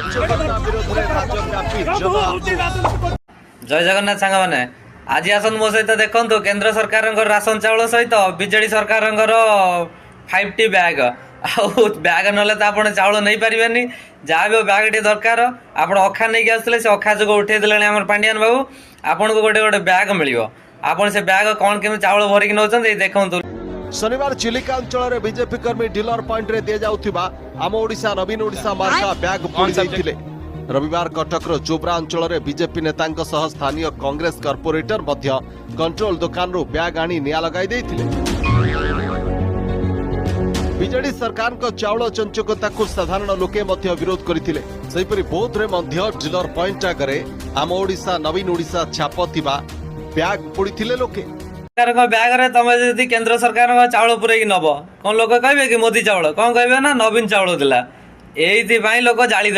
जय जगन्नाथ सांग मैंने आज आसन मो सहित देखु केंद्र सरकार राशन चाउल सहित बीजेडी सरकार 5T बैग बैग ना तो चाउल नहीं पारे जहाँ भी बैग टी दरकार आप अखा नहीं आसते से अखा जो उठे देने आम पांडियान बाबू आपन को गोटे गोटे बैग मिल आपन से बैग कौन केमी चाउल भरिक नौ देखु। शनिवार चिलिका अंचल में बीजेपी कर्मी डीलर पॉइंट रे दिया जाउथिबा आम ओडिशा नवीन ओडिशा मार्का बैग पोड़ी जाइथिले। रविवार कटकर चोब्रा अंचल में बीजेपी नेतांक सह स्थानीय कांग्रेस कॉर्पोरेटर मध्य कंट्रोल दुकान रू बैग आनी निया लगाई देथिले। बीजेडी सरकार को चाउल चंचकता को साधारण लोके मध्य विरोध करथिले। सेहिपरि बौद्ध रे मध्य डीलर पॉइंट आगरे आम ओडिशा नवीन ओडिशा छाप थिबा बैग पोड़ीथिले लोके। बैग रे तमे यदि केंद्र सरकार चाउल पुरैक नब कौन लोक कहे कि मोदी चाउल कौन कहे ना नवीन चाउल दिला एथि लोक जाली